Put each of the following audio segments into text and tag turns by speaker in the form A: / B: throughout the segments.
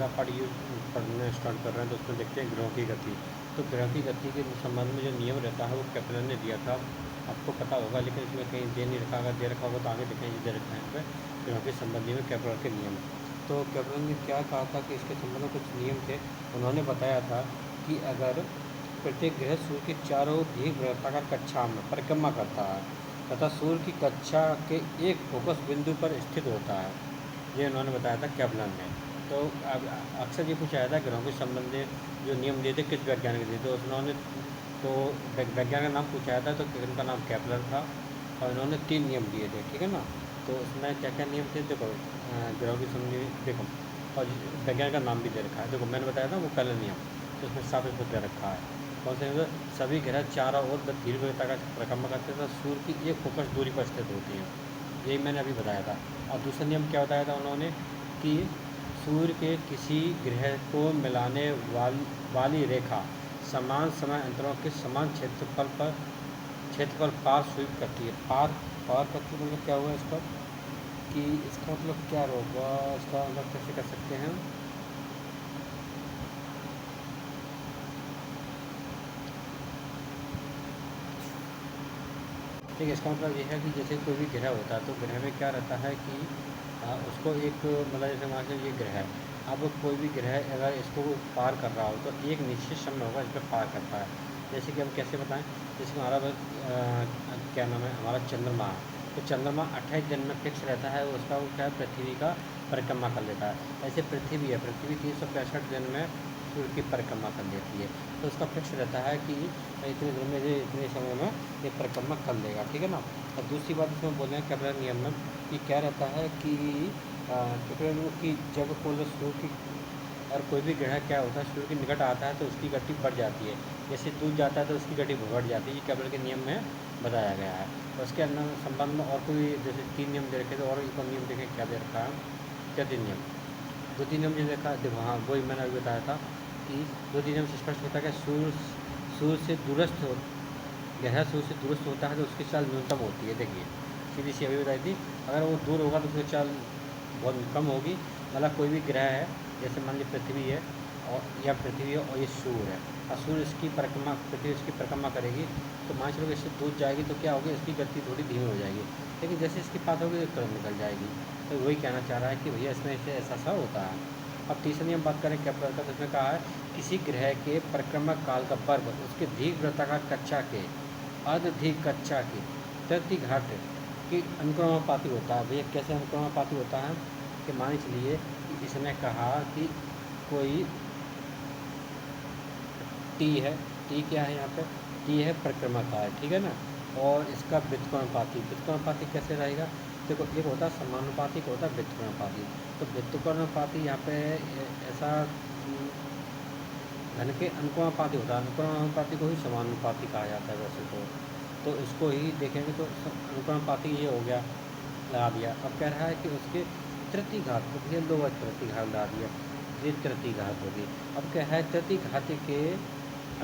A: अगर आप पढ़ना स्टार्ट कर रहे हैं तो उसमें देखते हैं ग्रहों की गति। तो ग्रह की गति के संबंध में जो नियम रहता है वो केपलर ने दिया था, आपको पता होगा, लेकिन इसमें कहीं दे नहीं रखा, अगर दे रखा होगा तो आगे देखेंगे दे रखा है यहाँ पे ग्रहों के संबंधी में केपलर के नियम। तो केपलर ने क्या कहा था कि इसके संबंध में कुछ नियम थे। उन्होंने बताया था कि अगर प्रत्येक ग्रह सूर्य के चारों दीर्घ वृत्ताकार कक्षा में परिक्रमा करता है तथा सूर्य की कक्षा के एक फोकस बिंदु पर स्थित होता है, ये उन्होंने बताया था केपलर ने। तो अब अक्सर ये पूछा जाता है ग्रहों के संबंधी जो नियम दिए थे किस वैज्ञानिक दिए, तो उन्होंने तो वैज्ञानिक का नाम पूछा जाता है तो उनका नाम केपलर था और इन्होंने 3 नियम दिए थे, ठीक है ना। तो उसमें क्या क्या नियम थे देखो, ग्रहों की संबंधी देखो, और वैज्ञानिक का नाम भी दे रखा है, देखो मैंने बताया था वो पहला नियम, तो उसमें साफ इसको दे रखा है कौन से नियम? सभी ग्रह चारों ओर दीर्घवृत्ता का परिक्रमा करते थे, सूर्य की एक फोकस दूरी पर स्थित होती है, यही मैंने अभी बताया था। और दूसरा नियम क्या बताया था उन्होंने कि सूर्य के किसी ग्रह को मिलाने वाली रेखा समान समय अंतरालों के समान क्षेत्रफल पार स्वीप करती है। पार करती है मतलब क्या हुआ इसका, कि इसका मतलब क्या होगा, इसका मतलब कैसे कर सकते हैं, ठीक है। इसका मतलब ये है कि जैसे कोई भी ग्रह होता है तो ग्रह में क्या रहता है कि उसको एक मतलब जैसे मान लीजिए ये ग्रह है, अब कोई भी ग्रह अगर इसको पार कर रहा हो तो एक निश्चित समय होगा इस पर पार करता है। जैसे कि हम कैसे बताएं, जैसे कि हमारा क्या नाम है, हमारा चंद्रमा है, तो चंद्रमा 28 दिन में फिक्स रहता है, उसका वो क्या है पृथ्वी का परिक्रमा कर लेता है। ऐसे पृथ्वी है, पृथ्वी 365 दिन में सूर्य की परिक्रमा कर लेती है, तो उसका फिक्स रहता है कि इतने दिन में ये इतने समय में ये परिक्रमा कर लेगा, ठीक है ना। और दूसरी बात इसमें बोल रहे हैं केपलर नियम में कि क्या रहता है कि केपलर नियम की जब कोई सूर्य की और कोई भी ग्रह क्या होता है सूर्य के निकट आता है तो उसकी गति बढ़ जाती है, जैसे दूर जाता है तो उसकी गति बढ़ जाती है, ये केपलर के नियम में बताया गया है। और उसके अंदर संबंध में और कोई जैसे 3 नियम दे रखे थे, और एक और नियम देखें क्या दे रखा है, क्या 3 नियम, 2-3 नियम जो देखा देखो, हाँ वही मैंने अभी बताया था कि 2-3 नियम से स्पष्ट होता है कि सूर्य से दूरस्थ हो, ग्रह सूर्य से दूरस्थ होता है तो उसकी चाल न्यूनतम होती है। देखिए सीधी सी अभी बताई थी, अगर वो दूर होगा तो उसकी चाल बहुत कम होगी। मतलब कोई भी ग्रह है, जैसे मान लीजिए पृथ्वी है और या पृथ्वी है और ये सूर्य है, और सूर्य इसकी परिक्रमा, पृथ्वी इसकी परिक्रमा करेगी, तो मान चलो इससे दूर जाएगी तो क्या होगी, इसकी गति थोड़ी धीमी हो जाएगी, लेकिन जैसे इसके पास होगी तो तुरंत निकल जाएगी। तो वही कहना चाह रहा है कि भैया इसमें ऐसे ऐसा सा होता है। अब तीसरी हम बात करें केपलर का, तो इसमें कहा है किसी ग्रह के परिक्रमा काल का वर्ग उसके दीर्घ वृत्ताकार कक्षा के अर्धधिक कक्षा की तृतीय घाट की अनुक्रमानुपाती होता है। भैया कैसे अनुक्रमानुपाती होता है, कि मान चलिए कि इसने कहा कि कोई टी है, टी क्या है यहाँ पे, टी है परिक्रमा काल, ठीक है ना, और इसका व्युत्क्रमानुपाती कैसे रहेगा, देखो एक होता है समानुपाती, एक होता है व्युत्क्रमानुपाती। तो व्युत्क्रमानुपाती यहाँ पे ऐसा घन के अनुक्रमानुपाती होता है, अनुक्रमानुपाती को ही समानुपाती कहा जाता है वैसे तो इसको ही देखेंगे तो अनुक्रमानुपाती ये हो गया, लगा दिया। अब कह रहा है कि उसके तृतीय घात, तो भैया 2 बार तृतीय घात लगा दिया, ये तृतीय घात होगी। अब क्या है तृतीय घात के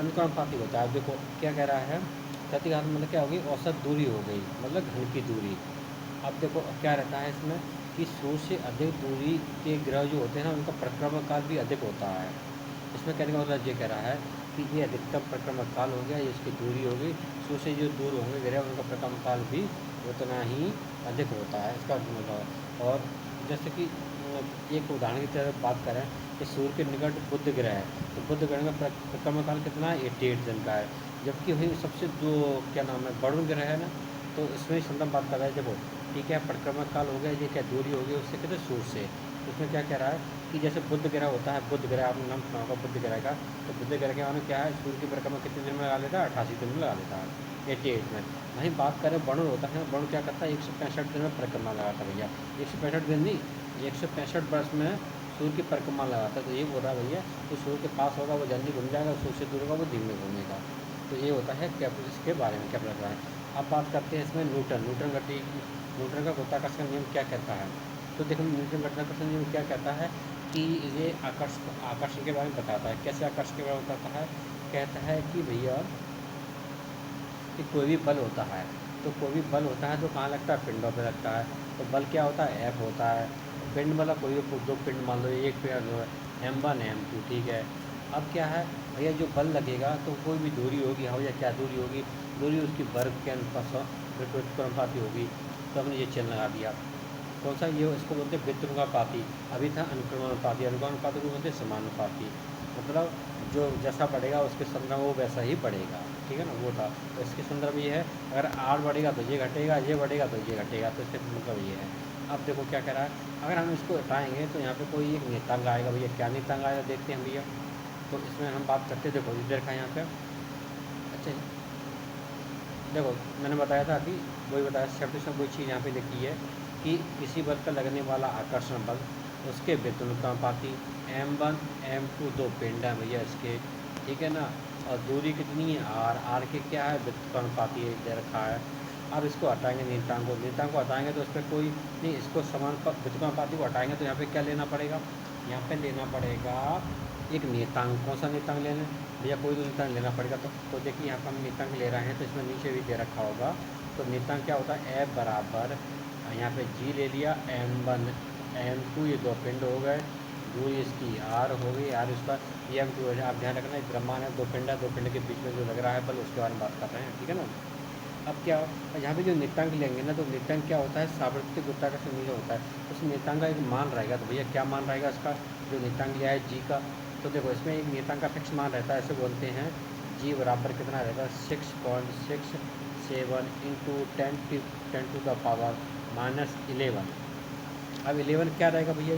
A: अनुक्रमानुपाती होता है, देखो क्या कह रहा है, तृतीय घात मतलब क्या होगी, औसत दूरी हो गई, मतलब घन की दूरी। अब देखो अब क्या रहता है इसमें कि सूर्य से अधिक दूरी के ग्रह जो होते हैं ना उनका परिक्रमा काल भी अधिक होता है। इसमें कहने का मतलब ये कह रहा है कि ये अधिकतम परिक्रमा काल हो गया, ये इसकी दूरी हो गई, सूर्य से जो दूर होंगे ग्रह उनका परिक्रमा काल भी उतना ही अधिक होता है, इसका मतलब। और जैसे कि एक उदाहरण की तरह बात करें कि सूर्य के निकट बुध ग्रह है, तो बुध ग्रह का परिक्रमा काल कितना है, 88 दिन का है। जबकि वही सबसे जो क्या नाम है वरुण ग्रह है ना, तो इसमें संदर्भ बात कर रहा है, देखो ठीक है परिक्रमा काल हो गया, ये क्या दूरी हो गई उससे कहते हैं सूर्य से। तो उसमें क्या कह रहा है कि जैसे बुध ग्रह होता है, बुध ग्रह आपने नाम सुना होगा बुध ग्रह का, तो बुध ग्रह के माने क्या है, सूर्य की परिक्रमा कितने दिन में लगा लेता है, 88 दिन में लगा लेता है, 88 में। वहीं बात करें वरुण होता है, वरुण क्या करता है 165 दिन में परिक्रमा लगाता है भैया, 165 दिन नहीं, 165 वर्ष में सूर्य की परिक्रमा लगाता है। तो ये बोल रहा है भैया तो सूर्य के पास होगा वो जल्दी घूम जाएगा, सूर्य से दूर होगा वो धीमे घूमेगा। तो ये होता है केपलर, इसके बारे में केपलर का है। अब बात करते हैं इसमें न्यूटन का गुरुत्वाकर्षण नियम क्या कहता है। तो देखो न्यूटन गुरुत्वाकर्षण नियम क्या कहता है कि ये आकर्षण के बारे में बताता है। कैसे आकर्षण के बारे में बताता है, कहता है कि भैया कि कोई भी बल होता है, तो कोई भी बल होता है तो कहाँ लगता है, पिंडों पे लगता है। तो बल क्या होता है, एफ होता है। पिंड मतलब कोई भी 2 पिंड मान लो, एक पेड़ M1 M2, ठीक है। अब क्या है भैया, जो बल लगेगा तो कोई भी दूरी होगी, हाँ भैया क्या दूरी होगी, दूरी उसकी वर्ग के अनुपाती होगी। तो हमने ये चिन्ह लगा दिया। कौन सा, ये इसको बोलते हैं व्युत्क्रमानुपाती। अभी था अनुक्रमानुपाती, अनुक्रमानुपाती को बोलते हैं समानुपाती। मतलब जो जैसा बढ़ेगा उसके संदर्भ में वो वैसा ही बढ़ेगा, ठीक है ना, वो था। तो इसके संदर्भ ये है, अगर R बढ़ेगा तो ये घटेगा, ये बढ़ेगा तो ये घटेगा, तो इसके मतलब ये है। अब देखो क्या कह रहा है, अगर हम इसको हटाएंगे तो यहाँ पे कोई एक नियतांक आएगा। भैया क्या नियतांक आएगा देखते हैं भैया। तो इसमें हम बात करते हैं, देखो इधर का यहाँ पे। अच्छा देखो, मैंने बताया था अभी, वही बताया शब्द से कोई चीज़ यहाँ पे लिखी है कि किसी बल पर लगने वाला आकर्षण बल, उसके व्युत्क्रमानुपाती। M1 M2 दो पिंड हैं भैया इसके, ठीक है ना। और दूरी कितनी है, R के क्या है, व्युत्क्रमानुपाती दे रखा है। अब इसको हटाएंगे नियतांक को हटाएंगे तो इस पर कोई नहीं, इसको समान व्युत्क्रमानुपाती को हटाएंगे तो यहाँ पे क्या लेना पड़ेगा, यहाँ पे लेना पड़ेगा एक नियतांक। कौन सा नियतांक लेना है भैया, कोई तो नियतांक लेना पड़ेगा। तो देखिए यहाँ पर हम नियतांक ले रहे हैं, तो इसमें नीचे भी दे रखा होगा। तो नियतांक क्या होता है, F बराबर, यहाँ पे G ले लिया, M1 M2 ये दो पिंड हो गए, दूरी इसकी R हो गई, R इसका M2 है। आप ध्यान रखना, द्रव्यमान है, दो पिंड है, दो पिंड के बीच में जो लग रहा है बल, उसके बारे में बात कर रहे हैं, ठीक है ना। अब क्या, यहाँ पे जो नियतांक लेंगे ना, तो नियतांक क्या होता है, सावर्त गुरुत्वाकर्षण नियम होता है। उस नियतांक का एक मान रहेगा। तो भैया क्या मान रहेगा इसका, जो नियतांक लिया है G का। तो देखो इसमें एक नियतांक का फिक्स मान रहता है, ऐसे बोलते हैं G बराबर कितना रहेगा, 6.67 इंटू 10⁻⁻11। अब 11 क्या रहेगा भैया,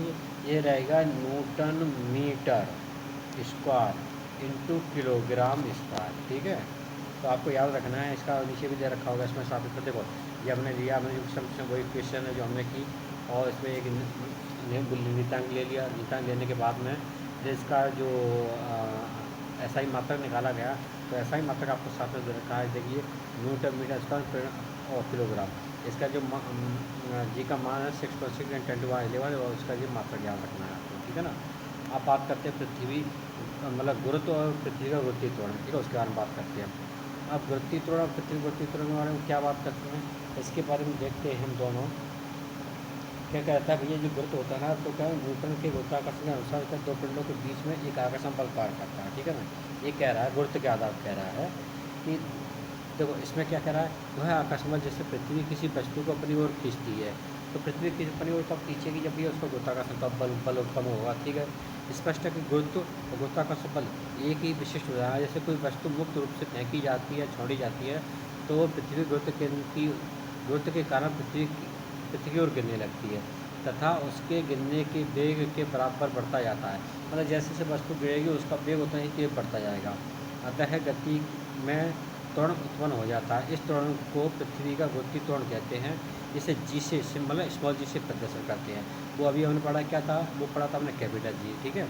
A: ये रहेगा newton metre square into kilogram square, ठीक है। तो आपको याद रखना है, इसका नीचे भी दे रखा होगा, इसमें साबित कर देखो। ये हमने लिया, हमने जो वही क्वेश्चन है जो हमने की, और इसमें एक नियतांक ले लिया। नियतांक लेने के बाद में जिसका जो ऐसा ही मात्रक निकाला गया, तो ऐसा ही मात्रक आपको साथ में दे रखा है। देखिए न्यूटन मीटर स्क्वायर और किलोग्राम, इसका जो जी का मान है 6.6 × 10⁻11, और उसका ये मात्रक याद रखना है आपको, ठीक है ना। आप बात करते हैं पृथ्वी, मतलब गुरुत्व और पृथ्वी का गुरुत्वीय त्वरण, ठीक है, उसके बारे में बात करते हैं। अब गुरुत्वीय त्वरण और पृथ्वी गुरुत्वीय त्वरण के बारे में क्या बात करते हैं, इसके बारे में देखते हैं हम दोनों। क्या कहता है भैया, जो गुरुत्व होता है ना, तो क्या न्यूटन के गुरुत्वाकर्षण के अनुसार क्या दो पिंडों के बीच में एक आकर्षण बल कार्य करता है, ठीक है ना। ये कह रहा है, गुरुत्व के आधार कह रहा है कि देखो इसमें क्या कह रहा है, वह आकर्षण बल जैसे पृथ्वी किसी वस्तु को अपनी ओर खींचती है, तो पृथ्वी किसी अपनी ओर कब खींचेगी, जब भी उसका गुरुत्वाकर्षण का बल उत्पन्न होगा, ठीक है। स्पष्ट है कि गुरुत्व और गुरुत्वाकर्षण बल एक ही विशिष्ट उदाहरण है। जैसे कोई वस्तु मुक्त रूप से फेंकी जाती है, छोड़ी जाती है, तो वो पृथ्वी गुरुत्व के कारण पृथ्वी की ओर गिरने लगती है, तथा उसके गिरने के वेग के बराबर बढ़ता जाता है। मतलब जैसे जैसे वस्तु गिरेगी उसका वेग उतना ही तेज बढ़ता जाएगा। अतः गति में त्वरण उत्पन्न हो जाता है। इस त्वरण को पृथ्वी का गुरुत्वीय त्वरण कहते हैं। इसे जी से मतलब स्मॉल जी से प्रदर्शन करते हैं। वो अभी हमने पढ़ा क्या था, वो पढ़ा था हमने कैपिटल जी, ठीक है।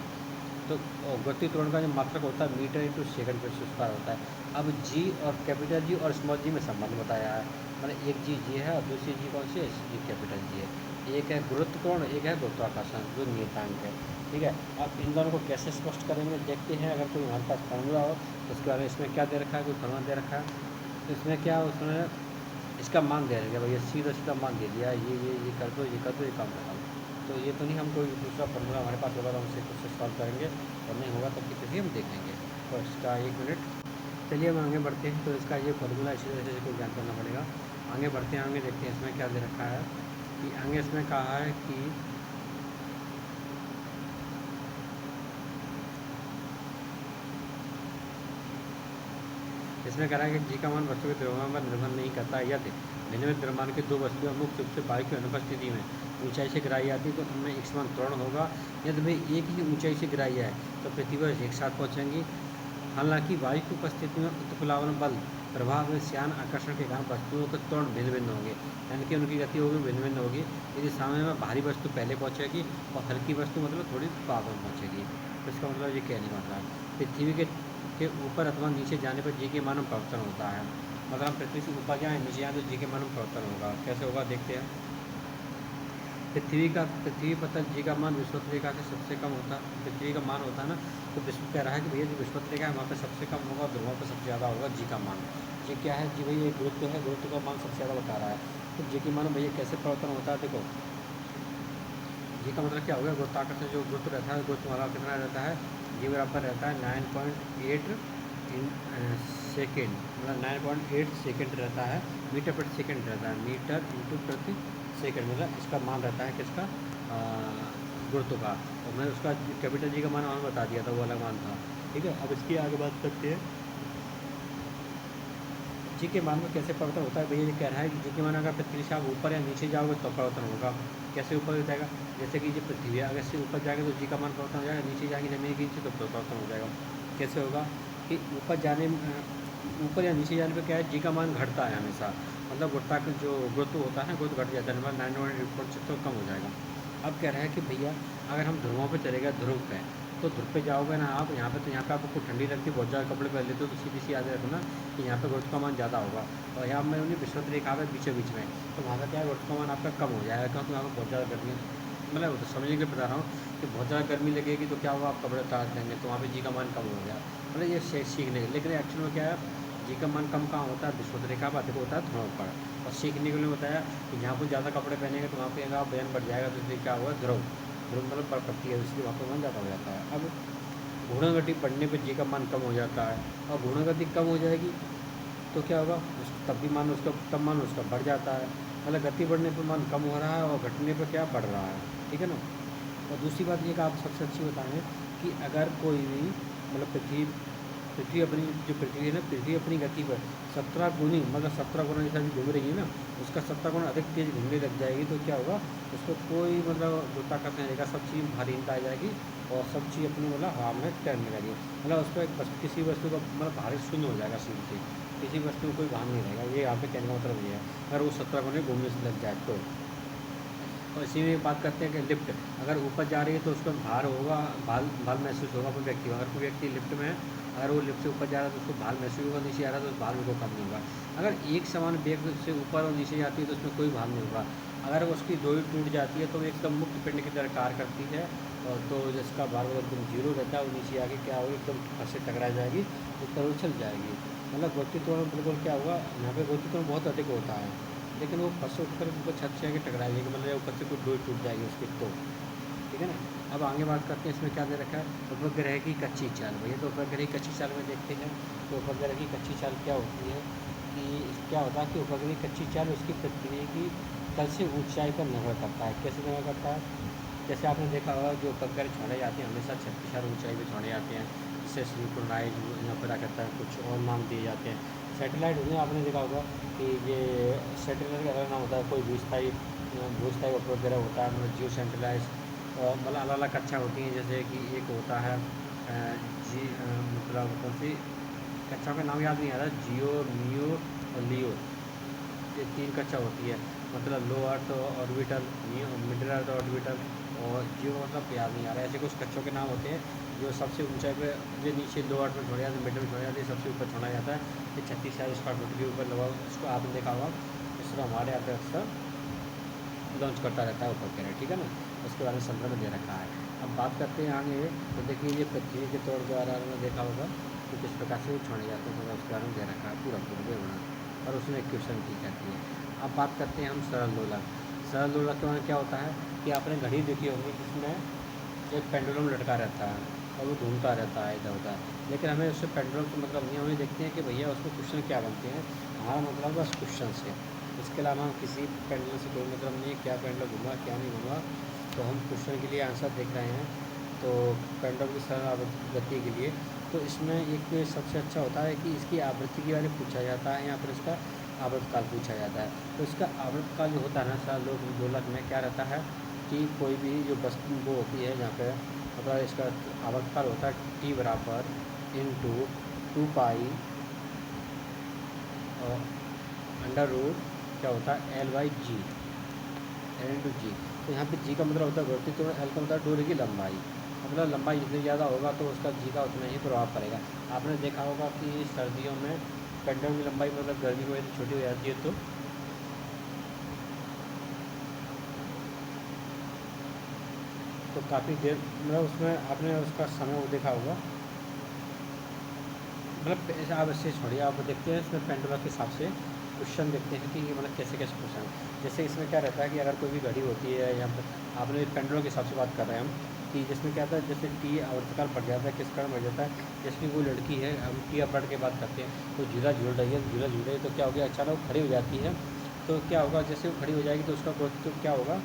A: तो गुरुत्वीय त्वरण का जो मात्रक होता है मीटर इंटू सेकंड पर स्क्वायर होता है। अब जी और कैपिटल जी और स्मॉल जी में संबंध बताया है। मतलब एक जी है और दूसरी जी कौन सी है, ये कैपिटल जी है। एक है गुरुत्व त्वरण, एक है गुरुत्वाकर्षण जो नियतांक है, ठीक है। अब इन दोनों को कैसे स्पष्ट करेंगे देखते हैं। अगर कोई हमारे पास फॉर्मूला हो तो उसके बारे में इसमें क्या दे रखा है, कोई फॉर्मूला दे रखा है, तो इसमें क्या उसमें इसका मान दे रखा है भैया, सीधा सीधा मान दे दिया, ये कर दो, ये कर दो, ये काम कर दो। तो ये तो नहीं, हम कोई दूसरा फॉर्मूला हमारे पास होगा तो हम उसे कुछ सॉल्व करेंगे, और नहीं होगा तब किसी हम देख लेंगे। तो इसका 1 मिनट, चलिए हम आगे बढ़ते हैं। तो इसका ये फॉर्मूला इसी तरह से कोई ज्ञान करना पड़ेगा। आगे बढ़ते हैं, आगे देखते हैं इसमें क्या दे रखा है। कि आगे इसमें कहा है कि इसमें कह रहा है कि जी का मान वस्तु के द्रव्यमान पर निर्भर नहीं करता। यदि भिन्न द्रव्यमान की दो वस्तुएं मुक्त रूप से वायु की अनुपस्थिति में ऊंचाई से गिराई जाती है तो उनमें एक समान त्वरण होगा। यदि भाई एक ही ऊंचाई से गिराई है तो पृथ्वी पर एक साथ पहुँचेंगी। हालांकि वायु की उपस्थिति में उत्प्लावन बल प्रभाव में श्यान आकर्षण के कारण वस्तुओं के त्वरण भिन्न भिन्न होंगे, यानी कि उनकी गति होगी भिन्न भिन्न होगी। यदि सामने में भारी वस्तु पहले पहुँचेगी और हल्की वस्तु मतलब थोड़ी बाद में पहुँचेगी। तो इसका मतलब ये कहने का मतलब पृथ्वी के ऊपर अथवा नीचे जाने पर जी के मान में परिवर्तन होता है। मतलब हम पृथ्वी से ऊपर जाएँ नीचे जाएँ तो जी के मान में परिवर्तन होगा। कैसे होगा देखते हैं। पृथ्वी पर तक जी का मान विषुवत रेखा से सबसे कम होता है। पृथ्वी का मान होता है ना, तो विश्व कह रहा है कि भैया जो विषुवत रेखा है वहाँ पे सबसे कम होगा, ध्रुवों पर सबसे ज़्यादा होगा जी का मान। जी क्या है, जी भैया गुरुत्व है, गुरुत्व का मान सबसे ज़्यादा बता रहा है। तो जी के मान भैया कैसे परिवर्तन होता है देखो। जी का मतलब क्या हो गया, गुरुत्वाकर्षण जो गुरुत्व रहता है, गुरुत्व हमारा कितना रहता है, जी बराबर रहता है 9.8 इन सेकेंड, मतलब 9.8 सेकेंड रहता है, मीटर प्रति सेकेंड रहता है, मीटर इंटू प्रति सेकेंड, मतलब इसका मान रहता है किसका, गुरुत्व का। और मैंने उसका कैपिटल जी का मान और बता दिया था, वो अलग मान था, ठीक है। अब इसकी आगे बात करते हैं जी के मान में कैसे परिवर्तन होता है। भैया ये कह रहा है कि जी के मान अगर पृथ्वी से आप ऊपर या नीचे जाओगे तो परिवर्तन होगा। कैसे ऊपर हो जाएगा, जैसे कि जो पृथ्वी है, अगर इससे ऊपर जाएगा तो जी का मान परिवर्तन हो जाएगा, नीचे जाएंगे जमीन के नीचे तो परिवर्तन हो जाएगा। कैसे होगा कि ऊपर या नीचे जाने पर क्या है, जी का मान घटता है हमेशा, मतलब गुरुत्वा जो गुरुत्व होता है गुरुत्व घट जाता है, नंबर 9.8 तो कम हो जाएगा। अब कह रहा है कि भैया अगर हम ध्रुवों पर चले गए, ध्रुव पे तो ध्रुव पे जाओगे ना आप, यहाँ पे तो यहाँ पे आपको ठंडी लगती है, बहुत ज़्यादा कपड़े पहन लेते हो, तो सीधी सी याद रखो ना कि यहाँ पे गुरुत्व का मान ज़्यादा होगा। और यहाँ में उन्हें विषुवत रेखा है बीचों बीच में, तो वहाँ का क्या है, गुरुत्व का मान आपका कम हो जाएगा, क्योंकि वहाँ पर बहुत ज़्यादा गर्मी, मतलब तो समझने के लिए बता रहा हूँ कि बहुत ज़्यादा गर्मी लगेगी तो क्या होगा, आप कपड़े उतार देंगे तो वहाँ पे जी का मान कम हो गया, मतलब ये सीखने के। लेकिन एक्चुअल में क्या है, जी का मान कम कहाँ होता है, विषुवत रेखा पर अधिक होता है ध्रुव पर। और सीखने के लिए बताया कि जहाँ पर ज़्यादा कपड़े पहनेंगे तो वहाँ पर अगर वजन बढ़ जाएगा, तो इसलिए क्या होगा, ध्रुव ध्रुव मतलब परपट्टी है, इसलिए वहाँ पर मान ज़्यादा हो जाता है। अब घूर्णन गति बढ़ने पर जी का मान कम हो जाता है, और घूर्णन गति कम हो जाएगी तो क्या होगा, तब भी मान उसका, तब मान उसका बढ़ जाता है, मतलब गति बढ़ने पर मान कम हो रहा है और घटने पर क्या बढ़ रहा है, ठीक है ना। और दूसरी बात ये कि आप सबसे अच्छी बताएं कि अगर कोई भी, मतलब पृथ्वी पृथ्वी अपनी, जो पृथ्वी है ना, पृथ्वी अपनी गति पर 17 गुनी, मतलब 17 गुना जैसा घूम रही है ना, उसका 17 गुना अधिक तेज़ घूमने लग जाएगी तो क्या होगा, उसको कोई मतलब गुरुत्वाकर्षण रहेगा, सब चीज़ भारीनता आ जाएगी और सब चीज़ अपनी मतलब हवा में तैरने लगेगी, मतलब उस पर किसी वस्तु का मतलब भारी शून्य हो जाएगा, सीधी से किसी वस्तु में कोई भार नहीं रहेगा। ये यहाँ पे कहने का मतलब ये है, अगर वो 17 गुने घूमने से लग जाए तो। और इसी में बात करते हैं कि लिफ्ट अगर ऊपर जा रही है तो उसका भार होगा, भार भार महसूस होगा अपने व्यक्ति को। अगर कोई व्यक्ति लिफ्ट में है, अगर वो लिफ्ट से ऊपर जा रहा है तो उसको भार महसूस होगा, नीचे आ रहा है तो भार उसको कम नहीं होगा। अगर एक समान वेग से ऊपर और नीचे जाती है तो उसमें कोई भार नहीं होगा। अगर उसकी डोरी टूट जाती है तो वो एकदम मुक्त पिंड की तरह कार्य करती है, और तो जिसका भार एकदम जीरो रहता है वो नीचे आके क्या होगी, एकदम फंस से टकरा जाएगी, ऊपर उछल जाएगी। मतलब गतित्व बिल्कुल क्या होगा, यहाँ पे गतित्व बहुत अधिक होता है, लेकिन वो फंस उठकर ऊपर छत से आके टकरा जाएगी, मतलब ऊपर से कोई डोरी टूट जाएगी उसकी तो, ठीक है ना। अब आगे बात करते हैं इसमें क्या दे रखा है, उपग्रह की कच्ची चाल। भैया तो उपग्रह की कच्ची चाल में देखते हैं, तो उपग्रह की कच्ची चाल क्या होती है कि क्या होता है कि उपग्रह की कच्ची चाल उसकी पृथ्वी की तल से ऊंचाई पर निर्भर करता है। कैसे निर्भर करता है, जैसे आपने देखा होगा जो उपग्रह छोड़े जाते हैं हमेशा 36 ऊंचाई पर छोड़े जाते हैं, जिससे सिंक्रोनाइज या फिर क्या कहता है कुछ और नाम दिए जाते हैं। सैटेलाइट उन्हें आपने देखा होगा कि ये सैटेलाइट का अलग नाम होता है, कोई भूस्थायी उपग्रह होता है, मतलब जियो सैटेलाइट, और मतलब अलग अलग कक्षा होती हैं, जैसे कि एक होता है मतलब कौन सी कक्षा का नाम याद नहीं आ रहा, जियो, मियो और लियो, ये 3 कक्षा होती है, मतलब लो अर्थ ऑर्बिटल, मिडिल अर्थ ऑर्बिटल और जियो, मतलब याद नहीं आ रहा है। ऐसे कुछ कक्षों के नाम होते हैं जो सबसे ऊंचाई पे, जो नीचे लो अर्थ में छोड़ा जाता है, मिडिल में छोड़ा जाता है, सबसे ऊपर छोड़ा जाता है। ये 36,000 स्क्वायर फुट के ऊपर लगा, इसको आपने देखा होगा, इस तरह हमारे यहाँ पे अक्सर लॉन्च करता रहता है उपग्रह, ठीक है ना। उसके बारे में संदर्भ दे रखा है। अब बात करते हैं आगे, तो देखिए ये पृथ्वी के तौर द्वारा में देखा होगा कि किस प्रकार से छोड़े जाते हैं, मतलब उसके बारे में दे रखा है पूरा पूरा विवरण, और उसमें एक क्वेश्चन की जाती है। अब बात करते हैं हम सरल दोलक। सरल दोलक के बारे में क्या होता है कि आपने घड़ी देखी होगी जिसमें एक पेंडुलम लटका रहता है और वो घूमता रहता है इधर उधर, लेकिन हमें उससे पेंडुलम का मतलब नहीं, हमें देखते हैं कि भैया उसमें क्वेश्चन क्या बनते हैं, हमारा मतलब बस क्वेश्चन से। इसके अलावा किसी पेंडुलम से कोई मतलब नहीं है, क्या पेंडुलम घूमा क्या नहीं घूमा, तो हम क्वेश्चन के लिए आंसर देख रहे हैं। तो पेंडुलम की सरल गति के लिए तो इसमें एक सबसे अच्छा होता है कि इसकी आवृत्ति के बारे में पूछा जाता है, या फिर इसका आवर्तकाल पूछा जाता है। तो इसका आवर्तकाल जो होता है ना सरल दोलक में क्या रहता है कि कोई भी जो वस्तु वो होती है जहाँ पे, मतलब इसका आवर्तकाल होता है टी बराबर इंटू 2 पाई और अंडर रूट क्या होता है L/G, L/G। तो यहाँ पे G का मतलब होता है गुरुत्व, तो L का मतलब डोरी की लंबाई, मतलब लंबाई जितनी ज़्यादा होगा तो उसका G का उतना ही प्रभाव पड़ेगा। आपने देखा होगा कि सर्दियों में पेंडुलम की लंबाई मतलब गर्मी की वजह से छोटी हो जाती है, तो काफ़ी देर, मतलब उसमें आपने उसका समय वो देखा होगा, मतलब ऐसे आप इससे छोड़िए, आप देखते हैं इसमें पेंडुलम के हिसाब से क्वेश्चन देखते हैं कि ये मतलब कैसे कैसे क्वेश्चन। जैसे इसमें क्या रहता है कि अगर कोई भी घड़ी होती है या फिर आपने पेंडुलम के हिसाब से बात कर रहे हैं हम, कि जिसमें क्या होता है जैसे टी आवर्तकाल बढ़ जाता है, किस कारण बढ़ जाता है। जैसे कि वो लड़की है, हम टी अपवर्ड की बात करते हैं, तो झूला झूल रही है, झूला झूल रही है, तो क्या हो गया, अचानक वो खड़ी हो जाती है। तो क्या होगा, जैसे वो खड़ी हो जाएगी तो उसका ग्रोथ तो क्या होगा,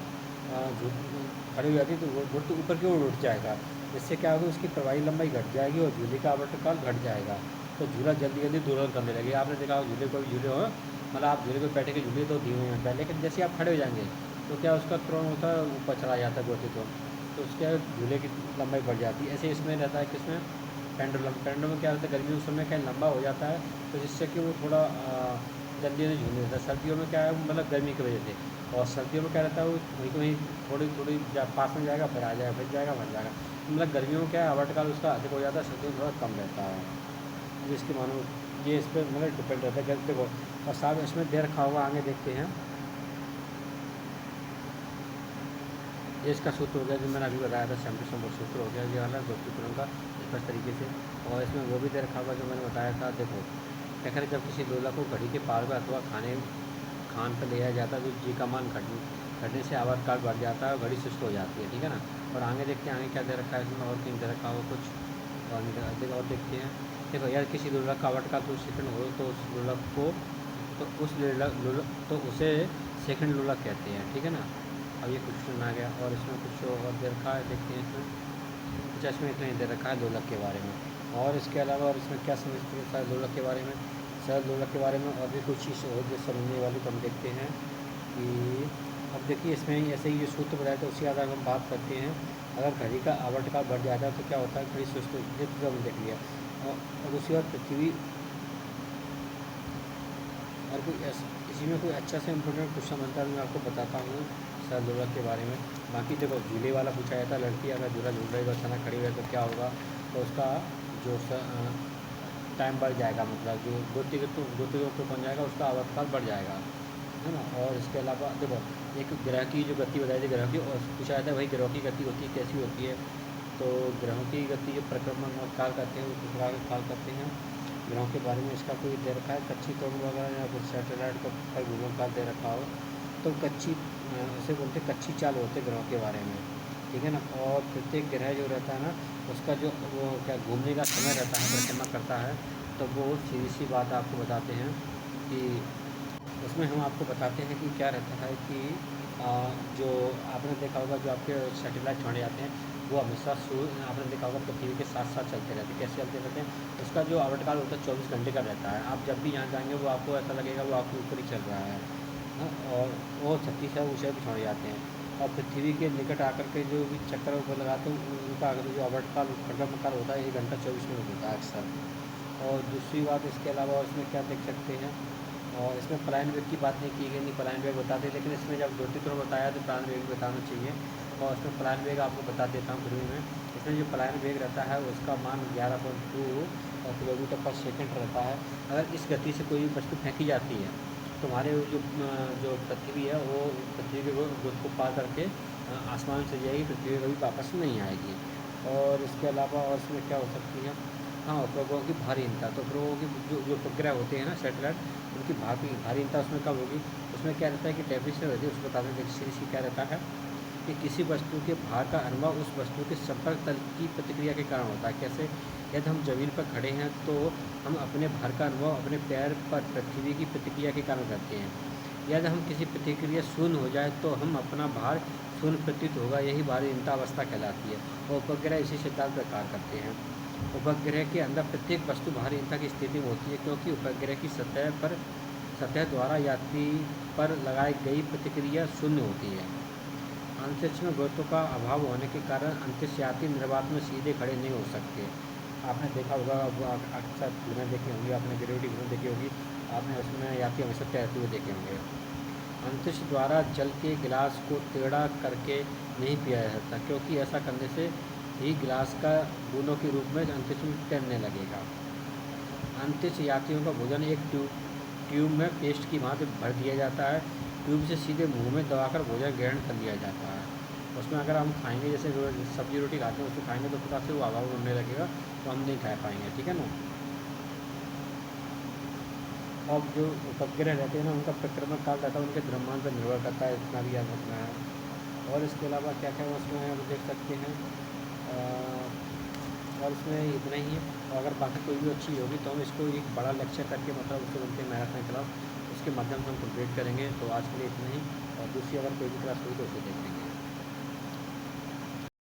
A: खड़ी हो जाती है तो वो ग्रोथ तो ऊपर की ओर उठ जाएगा। इससे क्या होगा, उसकी प्रवाही लंबाई घट जाएगी और झूले का आवर्तकाल घट जाएगा। तो झूला जल्दी जल्दी दोलन करने लगे। आपने देखा होगा झूले को भी झूले हो, मतलब आप झूले पर बैठे के झूले तो धीमे होता है, लेकिन जैसे आप खड़े हो जाएंगे तो क्या उसका त्वरण होता है ऊपर चला जाता है गति, तो उसके झूले की लंबाई बढ़ जाती है। ऐसे इसमें रहता है किसमें, पेंडुलम। पेंडुलम में क्या होता है, गर्मियों के समय कहीं लंबा हो जाता है, तो जिससे कि वो थोड़ा जल्दी जल्दी झूलने देता है। सर्दियों में क्या है, मतलब गर्मी की वजह से, और सर्दियों में क्या रहता है, वो वहीं को वहीं थोड़ी थोड़ी पास में जाएगा, फिर आ जाएगा, फिर जाएगा, फिर जाएगा। मतलब गर्मियों में क्या है, आवर्तकाल उसका अधिक हो जाता है, सर्दियों में थोड़ा कम रहता है। जिसके मानो ये इस पर मतलब डिपेंड रहता है। देखो और साथ इसमें दे रखा होगा, आगे देखते हैं। ये इसका सूत्र हो गया जो मैंने अभी बताया था, सेम्पल सूत्र हो गया ये वाला दो सूत्रों का स्पष्ट तरीके से। और इसमें वो भी दे रखा होगा जो मैंने बताया था। देखो कहकर जब किसी लोला को घड़ी के पार पर अथवा खान पर ले जाया जाता है, तो जी का मान घटने से आवर्तकाल बढ़ जाता है और घड़ी सुस्त हो जाती है, ठीक है ना। और आगे देखते हैं, आगे क्या दे रखा है इसमें, और कहीं दे रखा होगा कुछ, और देखते हैं। देखो यार, किसी लोलक का आवर्तकाल 2 सेकंड हो तो उस लोलक को, तो उस लोलक तो उसे सेकंड लोलक कहते हैं, ठीक है ना। अब ये क्वेश्चन आ गया, और इसमें कुछ और दे रखा है, देखते हैं इसमें। अच्छा, इसमें इतना ही दे रखा है लोलक के बारे में, और इसके अलावा और इसमें क्या समझते हैं शायद लोलक के बारे में। शायद लोलक के बारे में और भी कुछ चीज़ हो जो समझने वाली, तो हम देखते हैं कि अब देखिए इसमें ऐसे ही ये सूत्र बताया, तो उसी आधार पर हम बात करते हैं। अगर घड़ी का आवर्तकाल बढ़ जाता है तो क्या होता है, घड़ी सुस्त होती है, तो हमने देख लिया। और दूसरी बात, पृथ्वी और कोई इसी में कोई अच्छा सा इंपॉर्टेंट क्वेश्चन बनता है, मैं आपको बताता हूँ सर लोलक के बारे में। बाकी देखो झूले वाला पूछा जाता है, लड़की अगर झूला झूल रही है, अचानक खड़ी हुई तो क्या होगा, तो उसका जो टाइम बढ़ जाएगा, मतलब जो गोती के ऊपर बन जाएगा, उसका आवर्तकाल बढ़ जाएगा, है ना। और इसके अलावा देखो एक ग्रह की जो गति बताई थी, ग्रह की, और पूछा जाता है भाई ग्रहों की गति होती है कैसी होती है। तो ग्रहों की गति जो परिक्रमण काल करते हैं, उस प्रकार का काल करते हैं। ग्रहों के बारे में इसका कोई दे रखा है, कच्ची तोड़ वगैरह या फिर सैटेलाइट का परिभ्रमण काल दे रखा हो, तो कच्ची उसे बोलते कच्ची चाल होते ग्रहों के बारे में, ठीक है ना। और प्रत्येक ग्रह जो रहता है ना, उसका जो वो क्या घूमने का समय रहता है, परिक्रमा करता है, तो वो सीधी सी बात आपको बताते हैं कि उसमें हम आपको बताते हैं कि क्या रहता है कि जो आपने देखा होगा, जो आपके सैटेलाइट छोड़े जाते हैं, वो हमेशा सूर्य, आपने देखा होगा पृथ्वी के साथ साथ चलते रहते हैं। कैसे चलते रहते हैं, उसका जो आवर्तकाल होता है 24 घंटे का रहता है। आप जब भी यहाँ जाएंगे वो आपको ऐसा लगेगा वो आपके ऊपर ही चल रहा है, हाँ? और वो 36 ऊँचाई पर छोड़े जाते हैं, और पृथ्वी के निकट आकर के जो भी चक्कर ऊपर लगाते हैं, उनका जो आवर्तकाल परिक्रमण होता है 1 घंटा 24 मिनट होता है अक्सर। और दूसरी बात इसके अलावा, और इसमें क्या देख सकते हैं, और इसमें पलायन वेग की बात नहीं की गई, नहीं पलायन वेग बताते, लेकिन इसमें जब द्योतिक्रम बताया तो पलायन वेग बताना चाहिए। और इसमें पलायन वेग आपको बता देता हूँ फिर में। इसमें जो पलायन वेग रहता है उसका मान 11.2 किलोमीटर पर सेकंड रहता है। अगर इस गति से कोई वस्तु फेंकी जाती है तो हमारे जो पृथ्वी है वो पृथ्वी के गोद को पार करके आसमान से जाएगी, पृथ्वी पे कभी वापस नहीं आएगी। और इसके अलावा और इसमें क्या हो सकती है, हाँ, उपग्रहों की भारीहीनता। तो उपग्रहों की जो उपग्रह होते हैं ना, सैटेलाइट, उनकी भारीहीनता उसमें कब होगी। उसमें क्या रहता है कि टेम्परेचर रहती है, उसको बता दें सीरीज क्या रहता है कि किसी वस्तु के भार का अनुभव उस वस्तु के संपर्क तल की प्रतिक्रिया के कारण होता है। कैसे, यदि हम ज़मीन पर खड़े हैं तो हम अपने भार का अनुभव अपने पैर पर पृथ्वी की प्रतिक्रिया के कारण करते हैं। यदि हम किसी प्रतिक्रिया शून्य हो जाए तो हम अपना भार शून्य प्रतीत होगा, यही भारीहीनता अवस्था कहलाती है। और उपग्रह इसी सिद्धांत पर कार्य करते हैं। उपग्रह के अंदर प्रत्येक वस्तु भारीहीनता की स्थिति में होती है, क्योंकि उपग्रह की सतह द्वारा यात्री पर लगाई गई प्रतिक्रिया शून्य होती है। अंतरिक्ष में गुरुत्व का अभाव होने के कारण अंतरिक्ष यात्री निर्वात में सीधे खड़े नहीं हो सकते। आपने देखा होगा, अक्सर फिल्में देखी होंगी, आपने ग्रेविटी फिल्म देखी होगी, आपने उसमें यात्री हमेशा तैरते हुए देखे होंगे। अंतरिक्ष द्वारा जल के गिलास को टेढ़ा करके नहीं पिया जा सकता, क्योंकि ऐसा करने से ही गिलास का बूंदों के रूप में अंतरिक्ष में तैरने लगेगा। अंतरिक्ष यात्रियों का भोजन एक ट्यूब में पेस्ट की भांति भर दिया जाता है। ट्यूब से सीधे मुंह में दबाकर भोजन ग्रहण कर लिया जाता है। उसमें अगर हम खाएंगे, जैसे सब्जी रोटी खाते हैं, उसको खाएंगे तो फटाक से वो हवा उड़ने लगेगा, तो हम नहीं खा पाएंगे, ठीक है ना। अब जो उपग्रह रहते हैं ना, उनका परिक्रमण काल रहता है उनके द्रव्यमान पर निर्भर करता है, इतना भी याद रखना है। और इसके अलावा क्या क्या है उसमें हम देख सकते हैं। और इसमें इतना ही है। और अगर बाकी कोई भी अच्छी होगी तो हम इसको एक बड़ा लेक्चर करके, मतलब उसको बोलते हैं मैराथन क्लास, उसके माध्यम से हम कंप्लीट करेंगे। तो आज के लिए इतना ही, और दूसरी अगर कोई भी क्लास हुई तो उसे देखेंगे।